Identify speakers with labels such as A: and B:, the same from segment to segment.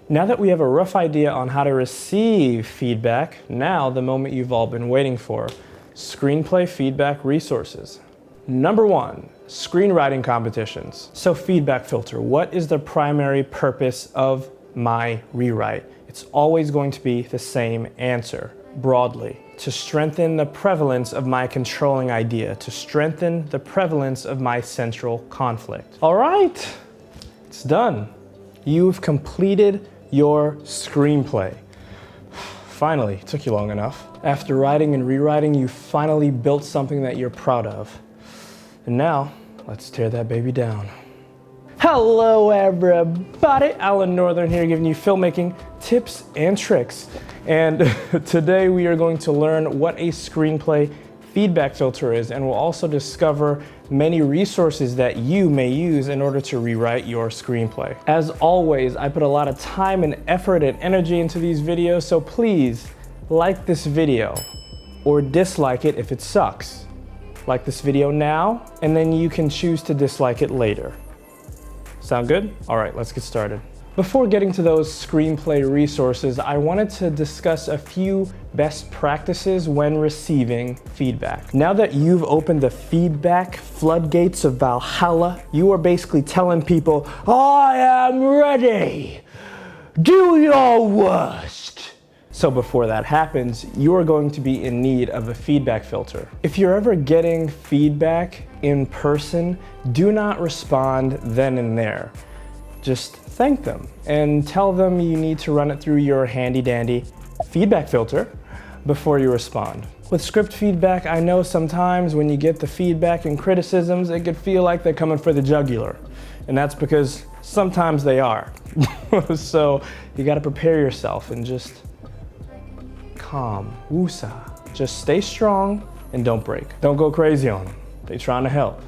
A: Now that we have a rough idea on how to receive feedback, now the moment you've all been waiting for, Screenplay Feedback resources. Number 1, screenwriting competitions. So feedback filter, what is the primary purpose of my rewrite? It's always going to be the same answer, broadly. To strengthen the prevalence of my controlling idea, to strengthen the prevalence of my central conflict. All right, it's done. You've completed your screenplay. Finally, it took you long enough. After writing and rewriting, you finally built something that you're proud of. And now, let's tear that baby down. Hello everybody, Alan Northern here giving you filmmaking tips and tricks. And today we are going to learn what a screenplay feedback filter is, and we'll also discover many resources that you may use in order to rewrite your screenplay. As always, I put a lot of time and effort and energy into these videos, so please like this video or dislike it if it sucks. Like this video now, and then you can choose to dislike it later. Sound good? All right, let's get started. Before getting to those screenplay resources, I wanted to discuss a few best practices when receiving feedback. Now that you've opened the feedback floodgates of Valhalla, you are basically telling people, I am ready. Do your worst. So before that happens, you are going to be in need of a feedback filter. If you're ever getting feedback in person, do not respond then and there. Just thank them and tell them you need to run it through your handy dandy feedback filter before you respond. With script feedback, I know sometimes when you get the feedback and criticisms, it could feel like they're coming for the jugular. And that's because sometimes they are. So you gotta prepare yourself and just calm, woosah. Just stay strong and don't break. Don't go crazy on them. They're trying to help.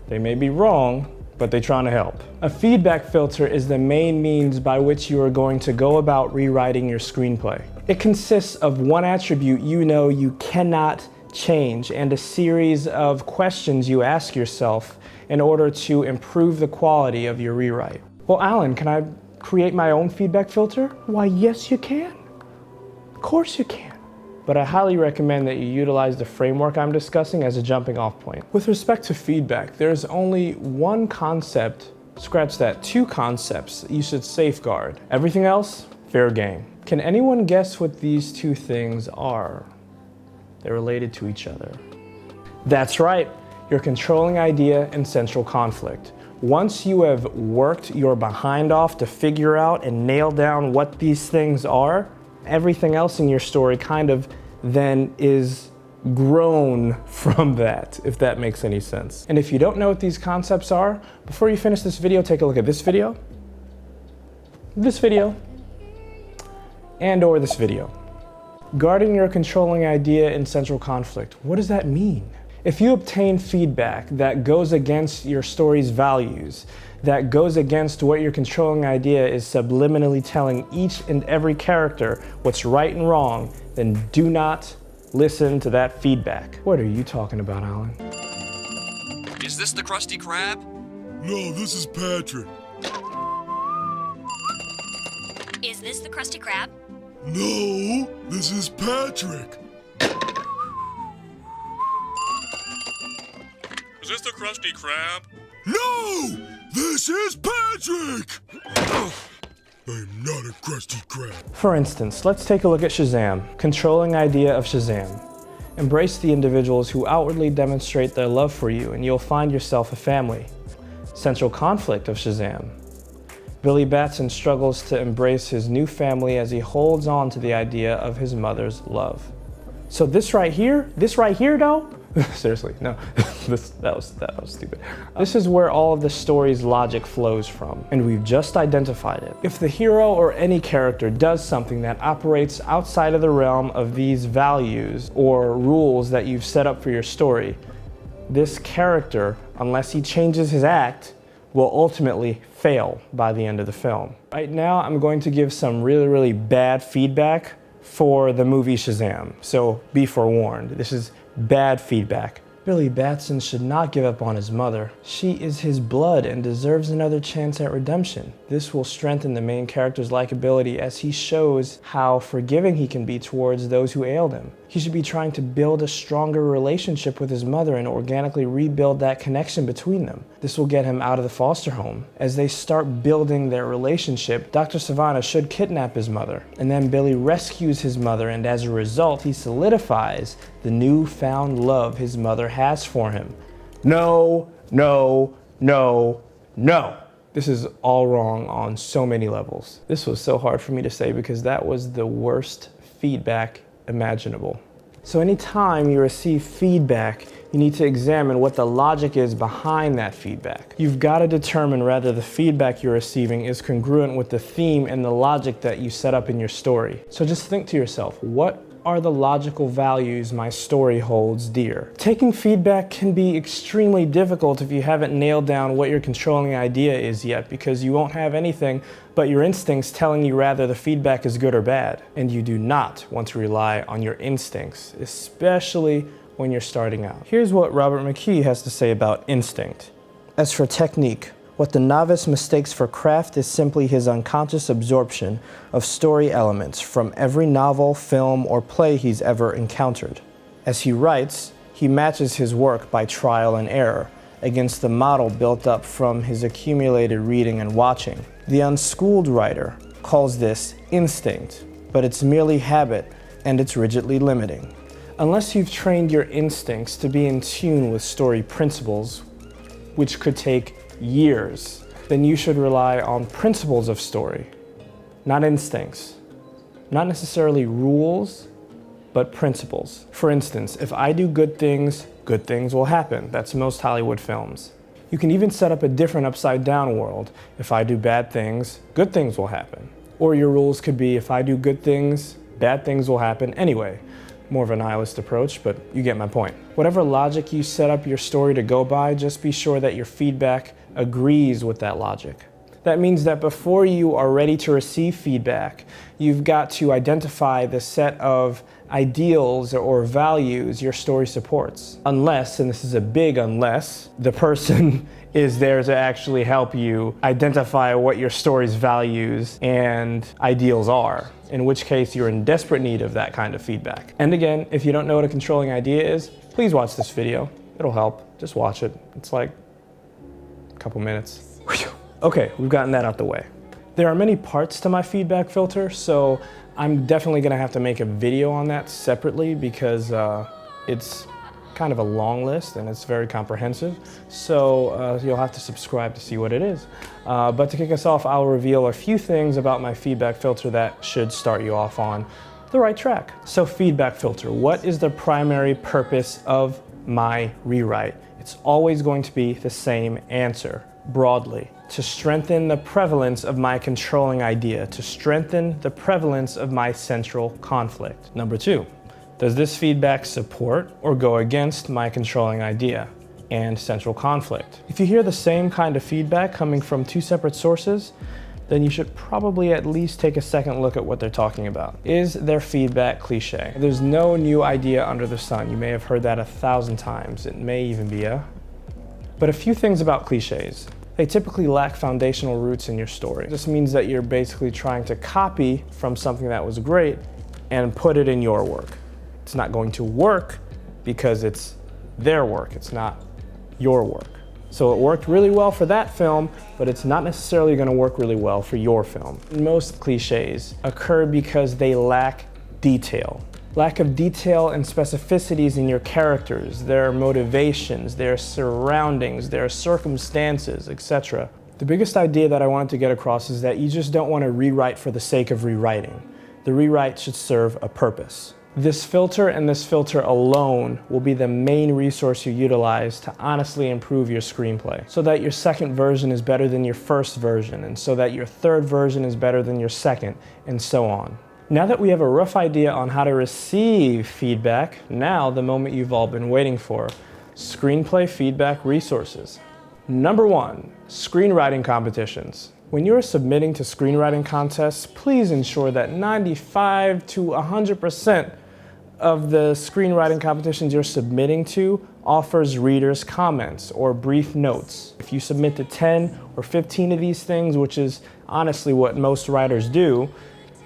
A: They may be wrong, but they're trying to help. A feedback filter is the main means by which you are going to go about rewriting your screenplay. It consists of one attribute you know you cannot change and a series of questions you ask yourself in order to improve the quality of your rewrite. Well, Alan, can I create my own feedback filter? Why, yes, you can. Of course you can. But I highly recommend that you utilize the framework I'm discussing as a jumping off point. With respect to feedback, there's only one concept, scratch that, 2 concepts you should safeguard. Everything else, fair game. Can anyone guess what these 2 things are? They're related to each other. That's right, your controlling idea and central conflict. Once you have worked your behind off to figure out and nail down what these things are, everything else in your story kind of then is grown from that, if that makes any sense. And if you don't know what these concepts are, before you finish this video, take a look at this video, and or this video. Guarding your controlling idea in central conflict. What does that mean? If you obtain feedback that goes against your story's values, that goes against what your controlling idea is subliminally telling each and every character what's right and wrong, then do not listen to that feedback. What are you talking about, Alan?
B: Is this the Krusty Krab?
C: No, this is Patrick.
D: Is this the Krusty Krab?
C: No, this is Patrick.
B: Is this the Krusty Krab?
C: No, this is Patrick. I'm not a Krusty Krab.
A: For instance, let's take a look at Shazam. Controlling idea of Shazam. Embrace the individuals who outwardly demonstrate their love for you and you'll find yourself a family. Central conflict of Shazam. Billy Batson struggles to embrace his new family as he holds on to the idea of his mother's love. So this right here though, seriously, no, that was stupid. This is where all of the story's logic flows from, and we've just identified it. If the hero or any character does something that operates outside of the realm of these values or rules that you've set up for your story, this character, unless he changes his act, will ultimately fail by the end of the film. Right now, I'm going to give some really bad feedback for the movie Shazam, so be forewarned. This is bad feedback. Billy Batson should not give up on his mother. She is his blood and deserves another chance at redemption. This will strengthen the main character's likability as he shows how forgiving he can be towards those who ailed him. He should be trying to build a stronger relationship with his mother and organically rebuild that connection between them. This will get him out of the foster home. As they start building their relationship, Dr. Savannah should kidnap his mother, and then Billy rescues his mother, and as a result, he solidifies the newfound love his mother has for him. No, no, no, no. This is all wrong on so many levels. This was so hard for me to say because that was the worst feedback imaginable. So anytime you receive feedback, you need to examine what the logic is behind that feedback. You've got to determine whether the feedback you're receiving is congruent with the theme and the logic that you set up in your story. So just think to yourself, what are the logical values my story holds dear? Taking feedback can be extremely difficult if you haven't nailed down what your controlling idea is yet, because you won't have anything but your instincts telling you rather the feedback is good or bad. And you do not want to rely on your instincts, especially when you're starting out. Here's what Robert Mckee has to say about instinct. As for technique, what the novice mistakes for craft is simply his unconscious absorption of story elements from every novel, film, or play he's ever encountered. As he writes, he matches his work by trial and error against the model built up from his accumulated reading and watching. The unschooled writer calls this instinct, but it's merely habit and it's rigidly limiting. Unless you've trained your instincts to be in tune with story principles, which could take years, then you should rely on principles of story, not instincts. Not necessarily rules, but principles. For instance, if I do good things will happen. That's most Hollywood films. You can even set up a different upside down world. If I do bad things will happen. Or your rules could be, if I do good things, bad things will happen anyway. More of a nihilist approach, but you get my point. Whatever logic you set up your story to go by, just be sure that your feedback agrees with that logic. That means that before you are ready to receive feedback, you've got to identify the set of ideals or values your story supports. Unless, and this is a big unless, the person is there to actually help you identify what your story's values and ideals are, in which case you're in desperate need of that kind of feedback. And again, if you don't know what a controlling idea is, please watch this video. It'll help. Just watch it. It's like a couple minutes. Okay, we've gotten that out the way. There are many parts to my feedback filter, so I'm definitely gonna have to make a video on that separately because it's kind of a long list and it's very comprehensive. So you'll have to subscribe to see what it is. But to kick us off, I'll reveal a few things about my feedback filter that should start you off on the right track. So feedback filter, what is the primary purpose of my rewrite? It's always going to be the same answer, broadly. To strengthen the prevalence of my controlling idea, to strengthen the prevalence of my central conflict. Number two, does this feedback support or go against my controlling idea and central conflict? If you hear the same kind of feedback coming from two separate sources, then you should probably at least take a second look at what they're talking about. Is their feedback cliche? There's no new idea under the sun. You may have heard that 1,000 times. It may even be But a few things about cliches. They typically lack foundational roots in your story. This means that you're basically trying to copy from something that was great and put it in your work. It's not going to work because it's their work. It's not your work. So it worked really well for that film, but it's not necessarily going to work really well for your film. Most cliches occur because they lack detail. Lack of detail and specificities in your characters, their motivations, their surroundings, their circumstances, etc. The biggest idea that I wanted to get across is that you just don't want to rewrite for the sake of rewriting. The rewrite should serve a purpose. This filter and this filter alone will be the main resource you utilize to honestly improve your screenplay, so that your second version is better than your first version, and so that your third version is better than your second, and so on. Now that we have a rough idea on how to receive feedback, now the moment you've all been waiting for, Screenplay Feedback resources. Number one, screenwriting competitions. When you're submitting to screenwriting contests, please ensure that 95 to 100% of the screenwriting competitions you're submitting to offers readers comments or brief notes. If you submit to 10 or 15 of these things, which is honestly what most writers do,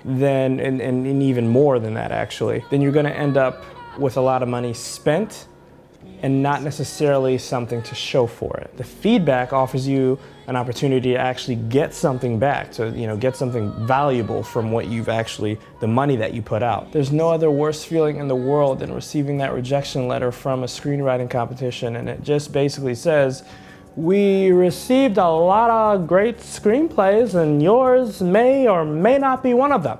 A: then, and even more than that actually, then you're gonna end up with a lot of money spent and not necessarily something to show for it. The feedback offers you an opportunity to actually get something back, to get something valuable from what you've actually, the money that you put out. There's no other worse feeling in the world than receiving that rejection letter from a screenwriting competition, and it just basically says, we received a lot of great screenplays and yours may or may not be one of them.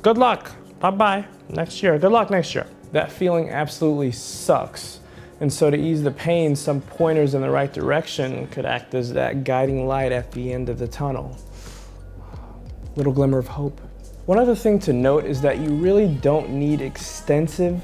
A: Good luck, bye-bye, next year, good luck next year. That feeling absolutely sucks. And so to ease the pain, some pointers in the right direction could act as that guiding light at the end of the tunnel. Little glimmer of hope. One other thing to note is that you really don't need extensive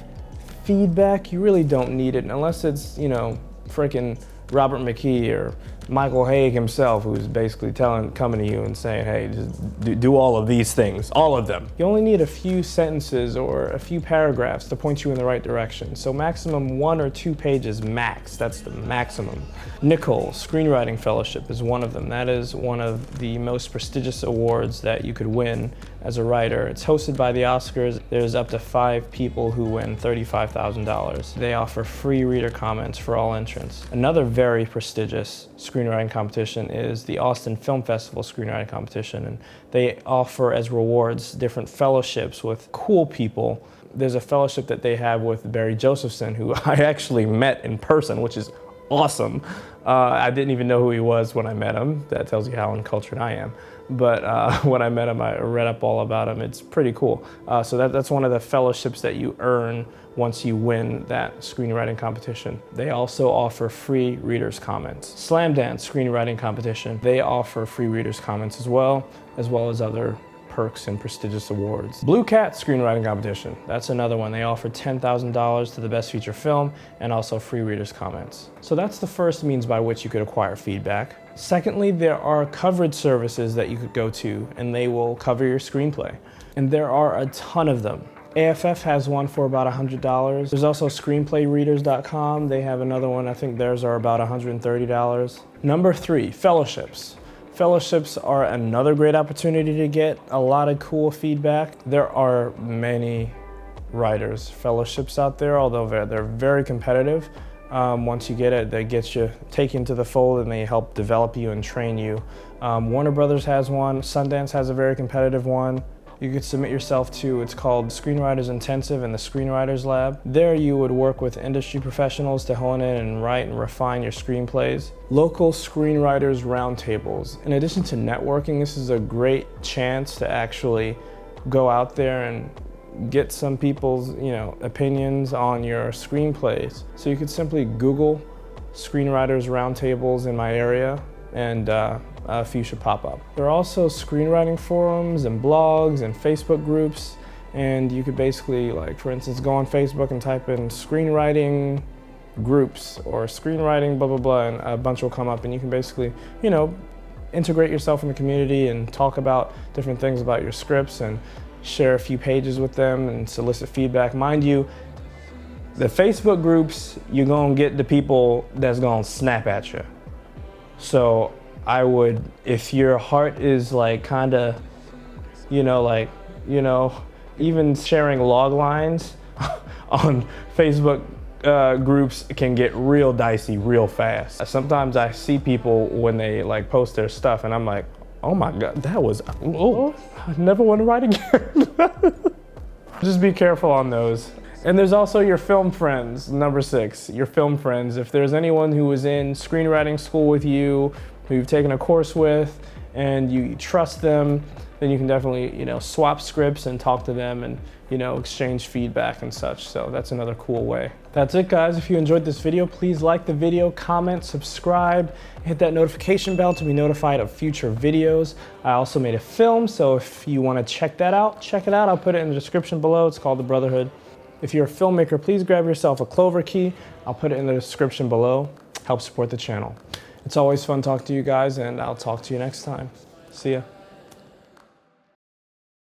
A: feedback. You really don't need it unless it's, frickin' Robert Mckee or Michael Haig himself, who's basically coming to you and saying, hey, just do all of these things, all of them. You only need a few sentences or a few paragraphs to point you in the right direction. So maximum 1 or 2 pages max, that's the maximum. Nicole Screenwriting Fellowship is one of them. That is one of the most prestigious awards that you could win as a writer. It's hosted by the Oscars. There's up to 5 people who win $35,000. They offer free reader comments for all entrants. Another very prestigious screenwriting competition is the Austin Film Festival Screenwriting Competition, and they offer as rewards different fellowships with cool people. There's a fellowship that they have with Barry Josephson, who I actually met in person, which is awesome. I didn't even know who he was when I met him. That tells you how uncultured I am. But when I met him, I read up all about him. It's pretty cool. So that's one of the fellowships that you earn once you win that screenwriting competition. They also offer free readers' comments. Slam Dance Screenwriting Competition, they offer free readers' comments as well as other perks and prestigious awards. Blue Cat Screenwriting Competition, that's another one. They offer $10,000 to the best feature film and also free readers' comments. So that's the first means by which you could acquire feedback. Secondly, there are coverage services that you could go to and they will cover your screenplay. And there are a ton of them. AFF has one for about $100. There's also ScreenplayReaders.com. They have another one, I think theirs are about $130. Number 3, fellowships. Fellowships are another great opportunity to get a lot of cool feedback. There are many writers fellowships out there, although they're very competitive. Once you get it, they take you into the fold and they help develop you and train you. Warner Brothers has one, Sundance has a very competitive one. You could submit yourself to, it's called Screenwriters Intensive in the Screenwriters Lab. There you would work with industry professionals to hone in and write and refine your screenplays. Local screenwriters roundtables. In addition to networking, this is a great chance to actually go out there and get some people's opinions on your screenplays. So you could simply Google screenwriters roundtables in my area and a few should pop up. There are also screenwriting forums and blogs and Facebook groups, and you could basically, like for instance, go on Facebook and type in screenwriting groups or screenwriting blah blah blah, and a bunch will come up, and you can basically integrate yourself in the community and talk about different things about your scripts and share a few pages with them and solicit feedback. Mind you, the Facebook groups, you're gonna get the people that's gonna snap at you. So I would, if your heart is like kinda, even sharing log lines on Facebook groups can get real dicey real fast. Sometimes I see people when they like post their stuff and I'm like, oh my God, that was, I never want to write again. Just be careful on those. And there's also your film friends, number 6, your film friends. If there's anyone who was in screenwriting school with you, who you've taken a course with, and you trust them, then you can definitely, swap scripts and talk to them and, exchange feedback and such. So that's another cool way. That's it, guys. If you enjoyed this video, please like the video, comment, subscribe, hit that notification bell to be notified of future videos. I also made a film, so if you want to check that out, check it out. I'll put it in the description below. It's called The Brotherhood. If you're a filmmaker, please grab yourself a Clover key. I'll put it in the description below. Help support the channel. It's always fun talking to you guys, and I'll talk to you next time. See ya.